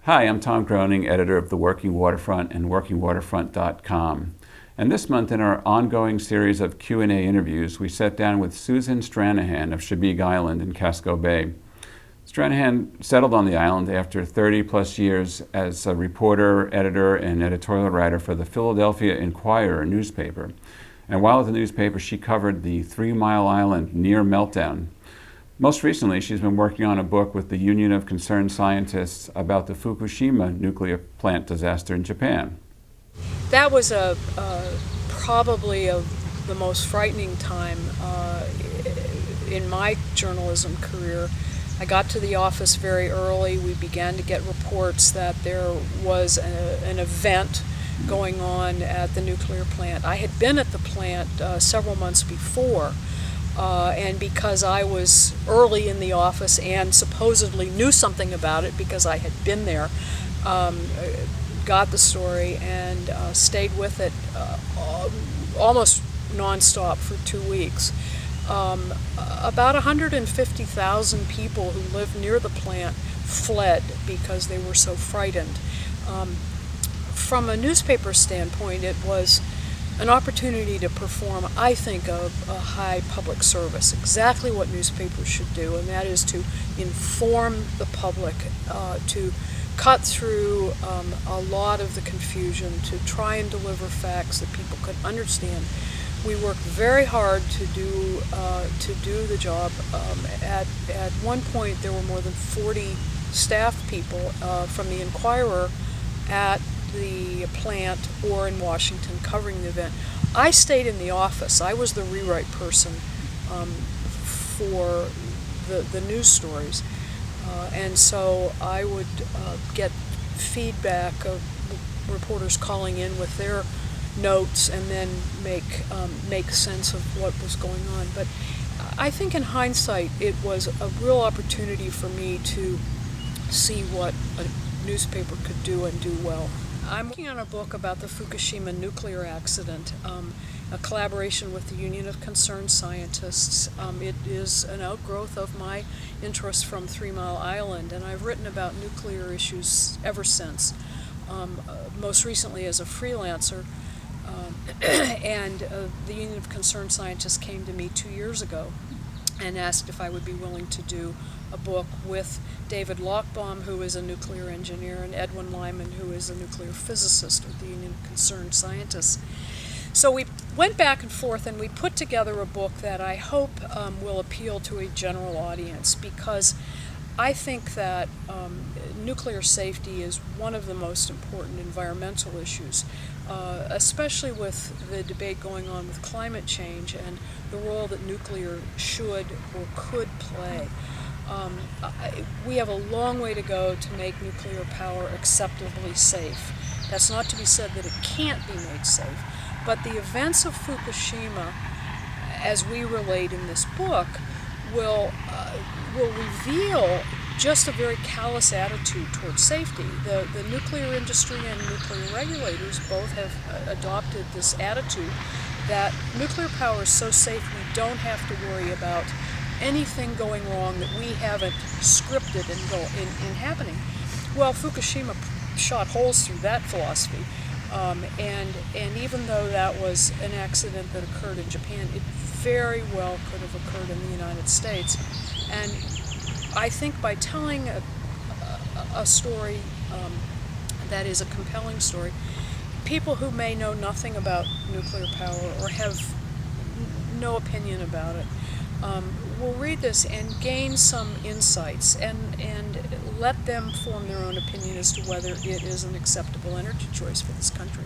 Hi, I'm Tom Groening, editor of The Working Waterfront and WorkingWaterfront.com. And this month in our ongoing series of Q&A interviews, we sat down with Susan Stranahan of Chebeague Island in Casco Bay. Stranahan settled on the island after 30 plus years as a reporter, editor, and editorial writer for the Philadelphia Inquirer newspaper. And while at the newspaper, she covered the 3 Mile Island near-meltdown. Most recently, she's been working on a book with the Union of Concerned Scientists about the Fukushima nuclear plant disaster in Japan. That was probably the most frightening time in my journalism career. I got to the office very early. We began to get reports that there was an event going on at the nuclear plant. I had been at the plant several months before. And because I was early in the office and supposedly knew something about it because I had been there, got the story and stayed with it almost nonstop for 2 weeks. About 150,000 people who lived near the plant fled because they were so frightened. From a newspaper standpoint, it was an opportunity to perform, I think, a high public service, exactly what newspapers should do, and that is to inform the public, to cut through a lot of the confusion, to try and deliver facts that people could understand. We worked very hard to do the job. At one point, there were more than 40 staff people from the Inquirer at the plant or in Washington covering the event. I stayed in the office. I was the rewrite person for the news stories, and so I would get feedback of reporters calling in with their notes and then make sense of what was going on. But I think in hindsight it was a real opportunity for me to see what a newspaper could do and do well. I'm working on a book about the Fukushima nuclear accident, a collaboration with the Union of Concerned Scientists. It is an outgrowth of my interest from 3 Mile Island, and I've written about nuclear issues ever since, most recently as a freelancer. And the Union of Concerned Scientists came to me 2 years ago and asked if I would be willing to do a book with David Lochbaum, who is a nuclear engineer, and Edwin Lyman, who is a nuclear physicist of the Union of Concerned Scientists. So we went back and forth and we put together a book that I hope will appeal to a general audience, because I think that nuclear safety is one of the most important environmental issues, especially with the debate going on with climate change and the role that nuclear should or could play. We have a long way to go to make nuclear power acceptably safe. That's not to be said that it can't be made safe, but the events of Fukushima, as we relate in this book, will reveal just a very callous attitude towards safety. The nuclear industry and nuclear regulators both have adopted this attitude that nuclear power is so safe we don't have to worry about anything going wrong that we haven't scripted in happening. Well, Fukushima shot holes through that philosophy, and even though that was an accident that occurred in Japan, it very well could have occurred in the United States. And I think by telling a story that is a compelling story, people who may know nothing about nuclear power or have no opinion about it will read this and gain some insights and let them form their own opinion as to whether it is an acceptable energy choice for this country.